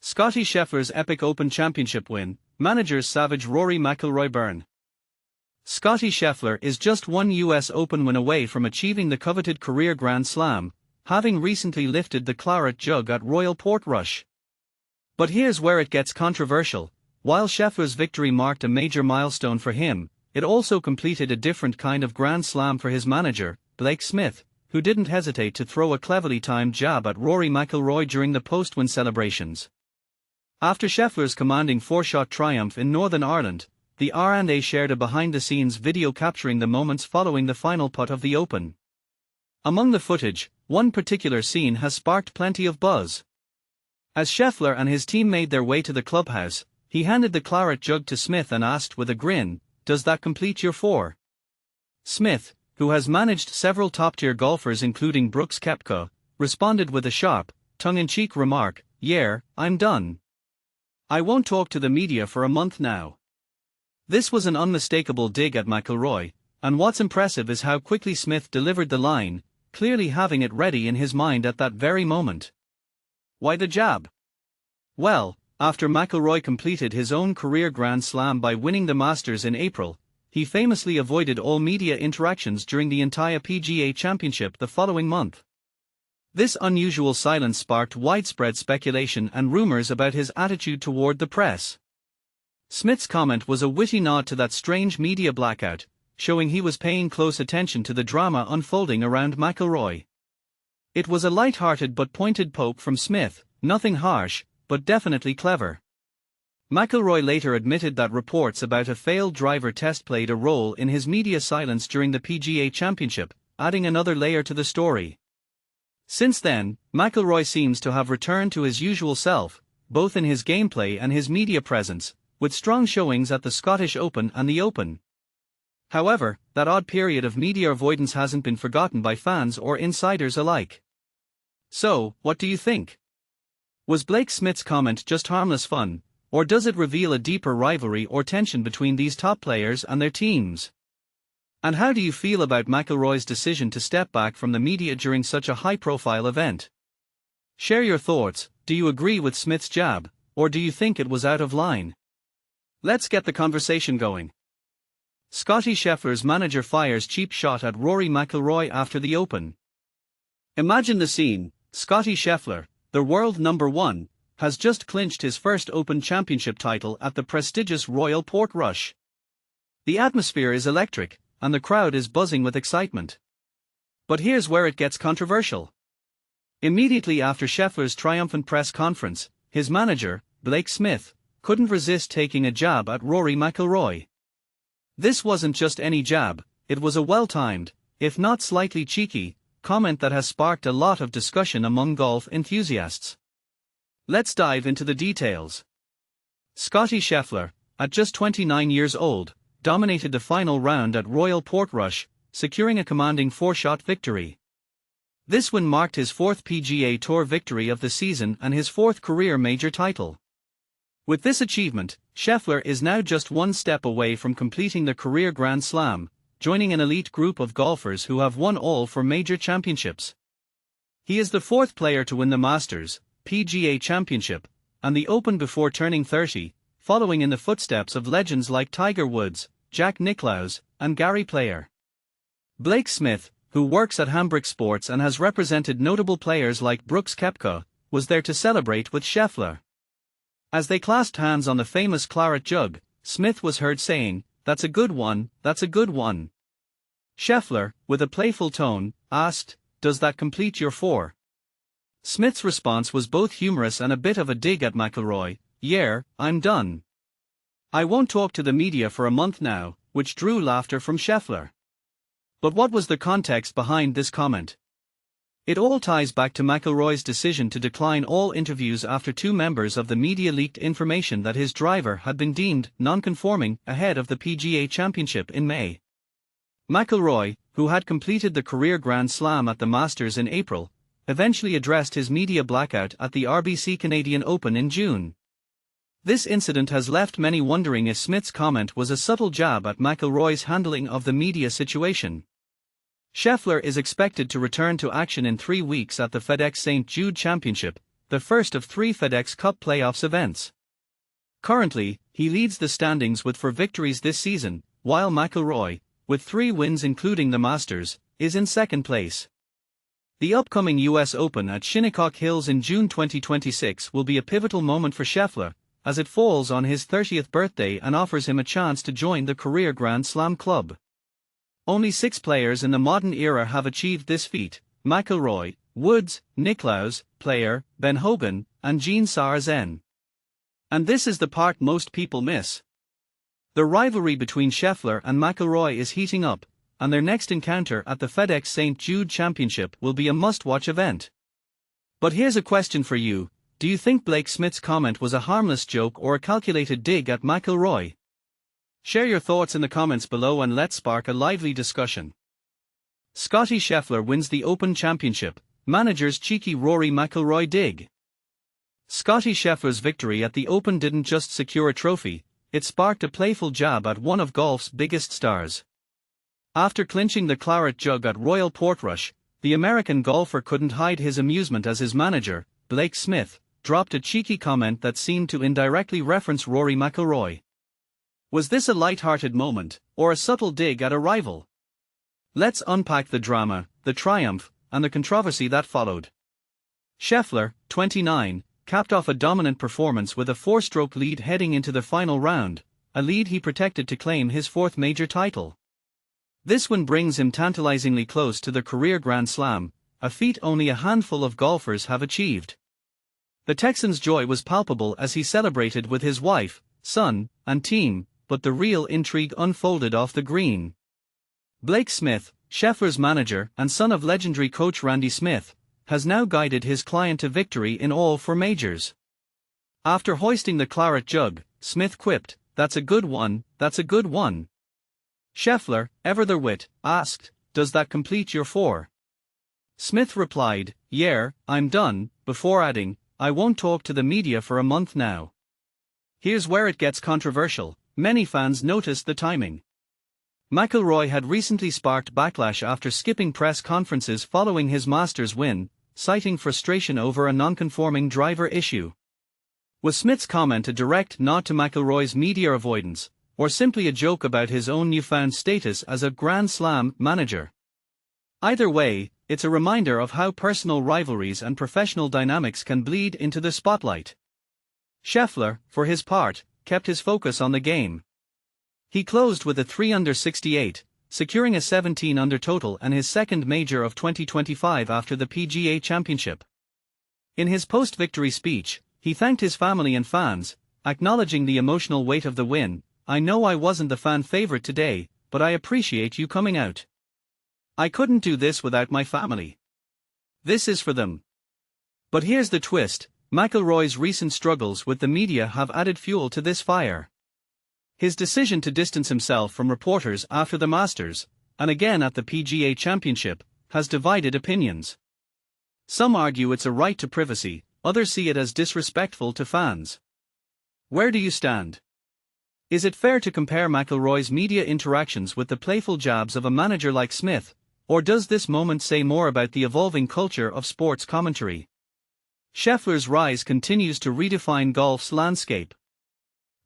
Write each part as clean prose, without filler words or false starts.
Scottie Scheffler's epic Open Championship win, managers savage Rory McIlroy burn. Scottie Scheffler is just one US Open win away from achieving the coveted career Grand Slam, having recently lifted the Claret Jug at Royal Portrush. But here's where it gets controversial. While Scheffler's victory marked a major milestone for him, it also completed a different kind of Grand Slam for his manager, Blake Smith, who didn't hesitate to throw a cleverly timed jab at Rory McIlroy during the post-win celebrations. After Scheffler's commanding four-shot triumph in Northern Ireland, the R&A shared a behind-the-scenes video capturing the moments following the final putt of the Open. Among the footage, one particular scene has sparked plenty of buzz. As Scheffler and his team made their way to the clubhouse, he handed the Claret Jug to Smith and asked with a grin, "Does that complete your four?" Smith, who has managed several top-tier golfers including Brooks Koepka, responded with a sharp, tongue-in-cheek remark, "Yeah, I'm done. I won't talk to the media for a month now." This was an unmistakable dig at McIlroy, and what's impressive is how quickly Smith delivered the line, clearly having it ready in his mind at that very moment. Why the jab? Well, after McIlroy completed his own career Grand Slam by winning the Masters in April, he famously avoided all media interactions during the entire PGA Championship the following month. This unusual silence sparked widespread speculation and rumors about his attitude toward the press. Smith's comment was a witty nod to that strange media blackout, showing he was paying close attention to the drama unfolding around McIlroy. It was a light-hearted but pointed poke from Smith, nothing harsh, but definitely clever. McIlroy later admitted that reports about a failed driver test played a role in his media silence during the PGA Championship, adding another layer to the story. Since then, McIlroy seems to have returned to his usual self, both in his gameplay and his media presence, with strong showings at the Scottish Open and the Open. However, that odd period of media avoidance hasn't been forgotten by fans or insiders alike. So, what do you think? Was Blake Smith's comment just harmless fun, or does it reveal a deeper rivalry or tension between these top players and their teams? And how do you feel about McIlroy's decision to step back from the media during such a high-profile event? Share your thoughts. Do you agree with Smith's jab, or do you think it was out of line? Let's get the conversation going. Scottie Scheffler's manager fires cheap shot at Rory McIlroy after the Open. Imagine the scene. Scottie Scheffler, the world number one, has just clinched his first Open Championship title at the prestigious Royal Portrush. The atmosphere is electric, and the crowd is buzzing with excitement. But here's where it gets controversial. Immediately after Scheffler's triumphant press conference, his manager, Blake Smith, couldn't resist taking a jab at Rory McIlroy. This wasn't just any jab, it was a well-timed, if not slightly cheeky, comment that has sparked a lot of discussion among golf enthusiasts. Let's dive into the details. Scottie Scheffler, at just 29 years old, dominated the final round at Royal Portrush, securing a commanding four-shot victory. This win marked his fourth PGA Tour victory of the season and his fourth career major title. With this achievement, Scheffler is now just one step away from completing the career Grand Slam, joining an elite group of golfers who have won all four major championships. He is the fourth player to win the Masters, PGA Championship, and the Open before turning 30, following in the footsteps of legends like Tiger Woods, Jack Nicklaus, and Gary Player. Blake Smith, who works at Hambrick Sports and has represented notable players like Brooks Koepka, was there to celebrate with Scheffler. As they clasped hands on the famous Claret Jug, Smith was heard saying, "That's a good one, that's a good one." Scheffler, with a playful tone, asked, "Does that complete your four?" Smith's response was both humorous and a bit of a dig at McIlroy, "Yeah, I'm done. I won't talk to the media for a month now," which drew laughter from Scheffler. But what was the context behind this comment? It all ties back to McIlroy's decision to decline all interviews after two members of the media leaked information that his driver had been deemed non-conforming ahead of the PGA Championship in May. McIlroy, who had completed the career Grand Slam at the Masters in April, eventually addressed his media blackout at the RBC Canadian Open in June. This incident has left many wondering if Smith's comment was a subtle jab at McIlroy's handling of the media situation. Scheffler is expected to return to action in 3 weeks at the FedEx St. Jude Championship, the first of 3 FedEx Cup playoffs events. Currently, he leads the standings with 4 victories this season, while McIlroy, with 3 wins including the Masters, is in second place. The upcoming US Open at Shinnecock Hills in June 2026 will be a pivotal moment for Scheffler, as it falls on his 30th birthday and offers him a chance to join the career Grand Slam club. Only 6 players in the modern era have achieved this feat: McIlroy, Woods, Nicklaus, Player, Ben Hogan, and Jean Sarrazin. And this is the part most people miss. The rivalry between Scheffler and McIlroy is heating up, and their next encounter at the FedEx St. Jude Championship will be a must-watch event. But here's a question for you: do you think Blake Smith's comment was a harmless joke or a calculated dig at McIlroy? Share your thoughts in the comments below and let's spark a lively discussion. Scottie Scheffler wins the Open Championship, manager's cheeky Rory McIlroy dig. Scottie Scheffler's victory at the Open didn't just secure a trophy, it sparked a playful jab at one of golf's biggest stars. After clinching the Claret Jug at Royal Portrush, the American golfer couldn't hide his amusement as his manager, Blake Smith, dropped a cheeky comment that seemed to indirectly reference Rory McIlroy. Was this a light-hearted moment, or a subtle dig at a rival? Let's unpack the drama, the triumph, and the controversy that followed. Scheffler, 29, capped off a dominant performance with a 4-stroke lead heading into the final round, a lead he protected to claim his 4th major title. This win brings him tantalizingly close to the career Grand Slam, a feat only a handful of golfers have achieved. The Texan's joy was palpable as he celebrated with his wife, son, and team, but the real intrigue unfolded off the green. Blake Smith, Scheffler's manager and son of legendary coach Randy Smith, has now guided his client to victory in all 4 majors. After hoisting the Claret Jug, Smith quipped, "That's a good one, that's a good one." Scheffler, ever the wit, asked, "Does that complete your 4?" Smith replied, "Yeah, I'm done," before adding, "I won't talk to the media for a month now." Here's where it gets controversial. Many fans noticed the timing. McIlroy had recently sparked backlash after skipping press conferences following his Masters win, citing frustration over a non-conforming driver issue. Was Smith's comment a direct nod to McIlroy's media avoidance, or simply a joke about his own newfound status as a Grand Slam manager? Either way, it's a reminder of how personal rivalries and professional dynamics can bleed into the spotlight. Scheffler, for his part, kept his focus on the game. He closed with a 3-under 68, securing a 17-under total and his 2nd major of 2025 after the PGA Championship. In his post-victory speech, he thanked his family and fans, acknowledging the emotional weight of the win. "I know I wasn't the fan favorite today, but I appreciate you coming out. I couldn't do this without my family. This is for them." But here's the twist: McIlroy's recent struggles with the media have added fuel to this fire. His decision to distance himself from reporters after the Masters, and again at the PGA Championship, has divided opinions. Some argue it's a right to privacy, others see it as disrespectful to fans. Where do you stand? Is it fair to compare McIlroy's media interactions with the playful jabs of a manager like Smith, or does this moment say more about the evolving culture of sports commentary? Scheffler's rise continues to redefine golf's landscape.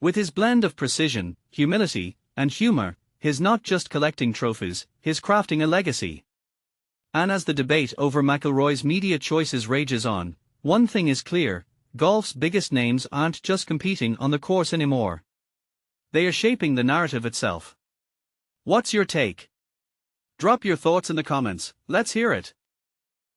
With his blend of precision, humility, and humor, he's not just collecting trophies, he's crafting a legacy. And as the debate over McIlroy's media choices rages on, one thing is clear: golf's biggest names aren't just competing on the course anymore. They are shaping the narrative itself. What's your take? Drop your thoughts in the comments, let's hear it.